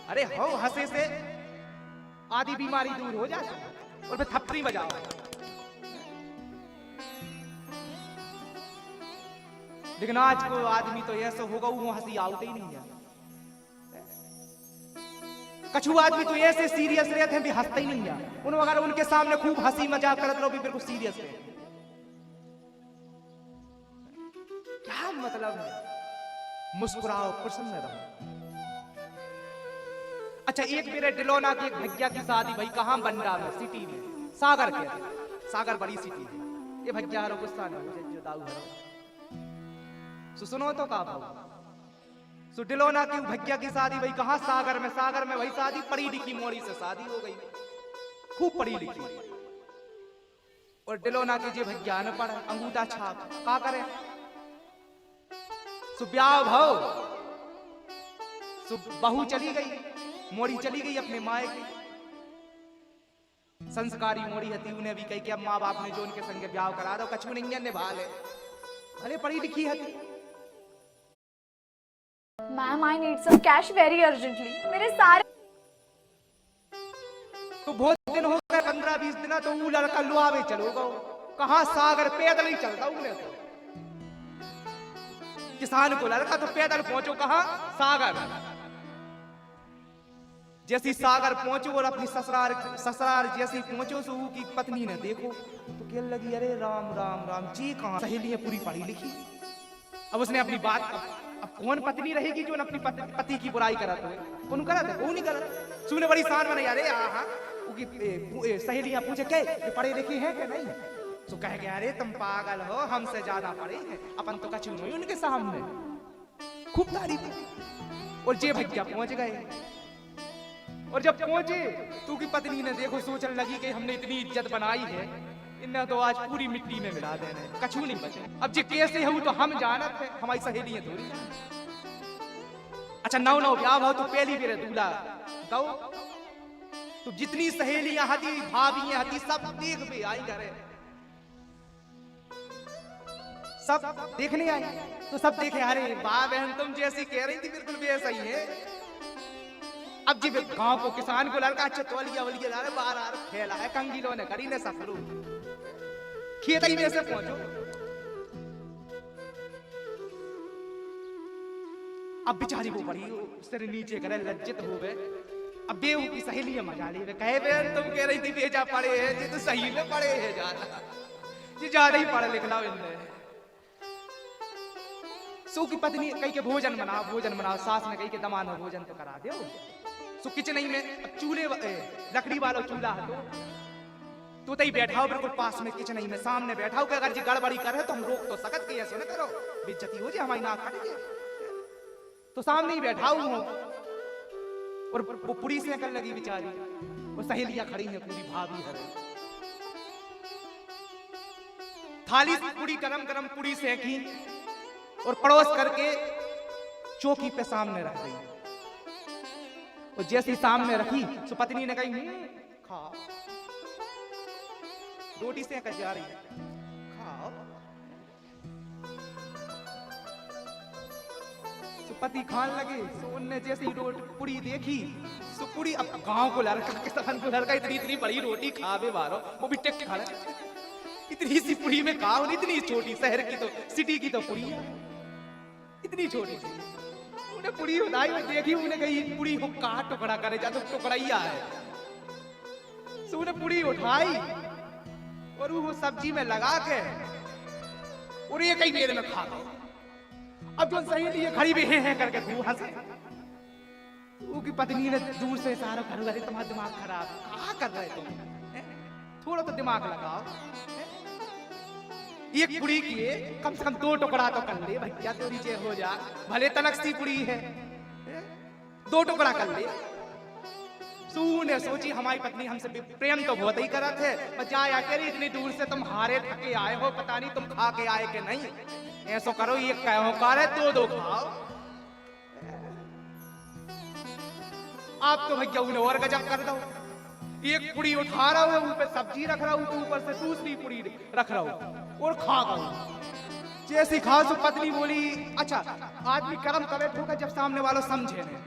अरे हो हंसे से आधी बीमारी दूर हो जाती और फिर थप्पड़ी बजाओ। लेकिन आज को आदमी तो ऐसा होगा वो हंसी आवते ही नहीं है। कछु आदमी तो ऐसे सीरियस रहते हैं भी हंसते ही नहीं है। उन अगर उनके सामने खूब हंसी मजाक करते रहो भी बिल्कुल सीरियस रहे। क्या मतलब है? मुस्कुराओ, प्रसन्न रहो। अच्छा, एक मेरे डिलोना के एक भैया की शादी भाई कहाँ बंडा में सिटी में, सागर के, सागर बड़ी सिटी है। ये भैया हरो गुस्सा नहीं मुझे जो दाऊ हरो सुनो तो का भाव सो डिलोना की भैया की शादी भाई कहाँ सागर में, सागर में भाई शादी पढ़ी लिखी मोड़ी से शादी हो गई, खूब पढ़ी लिखी। और डिलोना के जो भैया न पढ़े अंगूठा छाप का करे सो ब्याह भाव सो बहू चली गई, मोड़ी चली गई अपने माए की। संस्कारी मोड़ी हती, उन्हें भी कही कि अब माँ बाप ने जो उनके संगे ब्याह करा दो, कछु नहीं निभा ले, अरे पढ़ी लिखी हती। Ma'am I need some cash very urgently, मेरे सारे तो बहुत दिन हो गए 15-20 दिन, तो वो लड़का लुआवे चलो गो कहाँ सागर पैदल ही चलता उन्हें तो। किसान को लड़का तो पैदल पहुंचो कहाँ सागर। जैसी सागर पहुंचो और अपनी ससुराल जैसी पहुंचो सो की पत्नी ने देखो तो कहने लगी अरे राम राम राम जी कहाँ सहेली है पूरी पढ़ी लिखी। अब उसने अपनी बात, अब कौन पत्नी रहेगी जो अपनी पति की बुराई करत हो, कौन करत है, वो नहीं करत। सुने बड़ी शान बनाई अरे हाँ सहेलियां पूछे क्या पढ़े लिखे हैं क्या नहीं, तो कह गया अरे तुम पागल हो, हमसे ज्यादा पढ़े हैं, अपन तो कछु नहीं उनके सामने। खूब तारीफ। और जे भैया पहुंच गए और जब पहुंचे तो की पत्नी ने देखो सोचने लगी कि हमने इतनी इज्जत बनाई है, इन्हें तो आज पूरी मिट्टी में मिला देने, कछु नहीं बचे। अब जे कैसे हूं तो हम जानत है, हमारी सहेली है थोड़ी। अच्छा नौ ब्याह हो तो पहली बेर दूल्हा गौ तो जितनी सहेलियां हती भाभियां हती सब देख भी आई करे, सब देखने आई। तो सब देखे अरे वाह बहन तुम जैसी कह रही थी बिल्कुल भी ऐसा ही है। अब जी गांव को किसान को लड़का अच्छा तौलिया वलिया अरे बार फैला है, कंगीलों ने करी ने सफरू खेत ही में से पहुंचो। अब बेचारी वो बड़ी सिर नीचे करे लज्जित हो गए। अब बेऊ की सहेली मजा ली, कहे बहन तुम कह रही थी बेजा पढ़े है जी, तो सही में पढ़े है ज्यादा जी, ज्यादा ही पढ़े लिखना इनने। सो की पत्नी कही के भोजन बनाओ, सास ने कही के दमाद में भोजन तो करा दो। सो किचन ही में चूल्हे लकड़ी वाला चूल्हा है तो तई बैठाओ बिल्कुल पास में किचन ही में सामने बैठाओ कि अगर जी गड़बड़ी करे तो हम रोक तो सकत के ऐसे न करो बेइज्जती हो जाए हमारी नाक कट गई। तो सामने ही बैठाऊ हूं और वो पूरी से कर लगी बेचारी, वो सहेलियां खड़ी हैं पूरी भाभी है, थाली पूरी गरम पूरी सेकी और पड़ोस करके चौकी पे सामने रख दी। और जैसे सामने रखी तो पत्नी ने कही खा, रोटी से कर जा रही है खाओ। तो पति खान लगे तो उनने जैसे ही पूरी देखी तो पूरी अब गांव को लड़का किसान को लड़का इतनी बड़ी रोटी खावे बारो वो भी टेक खा रहा, इतनी सी पूरी में खाओ, इतनी छोटी शहर की तो सिटी की तो पूरी है इतनी छोटी सी। उन्हें पूरी उठाई और देखी, उन्हें कही पूरी को काट टुकड़ा करे जा तो टुकड़ाइया है। तो उन्हें पूरी उठाई और वो सब्जी में लगा के और ये कई देर में खा गए। अब जो सहेली ये खड़ी भी है करके खूब हंसे। वो की पत्नी ने दूर से इशारा कर रही तुम्हारा दिमाग खराब, क्या कर रहे तुम, थोड़ा तो दिमाग लगाओ। एक पुड़ी किए कम से कम 2 टुकड़ा तो कर ले भैया, तो नीचे हो जा, भले तनकसी पुड़ी है 2 टुकड़ा कर ले। ने सोची हमारी पत्नी हमसे प्रेम तो बहुत ही करत है, बजाय अकेले इतनी दूर से तुम हारे थके आए हो, पता नहीं तुम खा के आए कि नहीं, ऐसा करो ये कहो करे 2 खाओ। आप तो भैया उन्हें और गजब कर दो, एक पुड़ी उठा रहा हूं ऊपर सब्जी रख रहा हूं, ऊपर से दूसरी पुड़ी रख रहा हूं और खा रहा हूं। जैसी खा तो पत्नी बोली अच्छा आदमी कर्म करे ठोका जब सामने वालों समझे नहीं।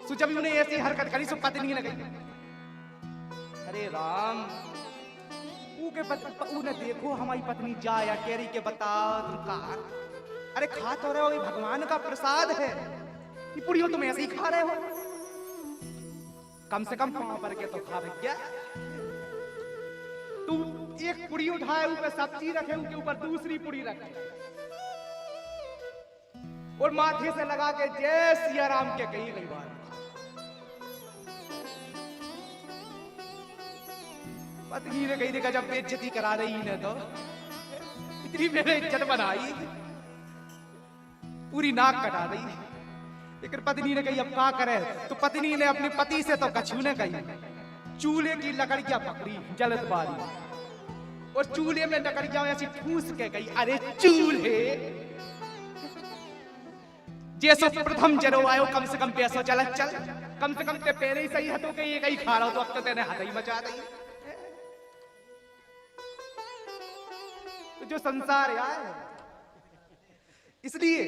सो जब उन्हें ऐसी हरकत करी सो पत्नी ने कही, अरे राम ऊने देखो हमारी पत्नी जाया केरी के बताओ तुम कहा, अरे खा तो रहे हो, ये भगवान का प्रसाद है, ये पुड़ियो तुम ऐसे ही खा रहे हो, कम से कम पाँव पर के तो खा भैया। तू एक पुड़ी उठाए ऊपर सब्जी रखे, उसके ऊपर दूसरी पुड़ी रखे और माथे से लगा के जय सिया राम के कही गई बात। पत्नी ने कही देखा जब बेइज्जती करा रही ने तो इतनी मेरे इज्जत बनाई, पूरी नाक कटा दी। लेकिन पत्नी ने कही अब क्या करे, तो पत्नी ने अपने पति से तो कछू ने कही, चूल्हे की लकड़ियां पकड़ी जलत बारी और चूल्हे में लकड़ियां ऐसी ठूस के गई, अरे चूल्हे जैसो प्रथम जरो आयो, कम से कम पैसो चल चल, कम से कम ते पहले ही सही हथों के ये कहीं खा रहा हो, तो अब तो तेने हथ ही मचा दी। तो जो संसार यार, इसलिए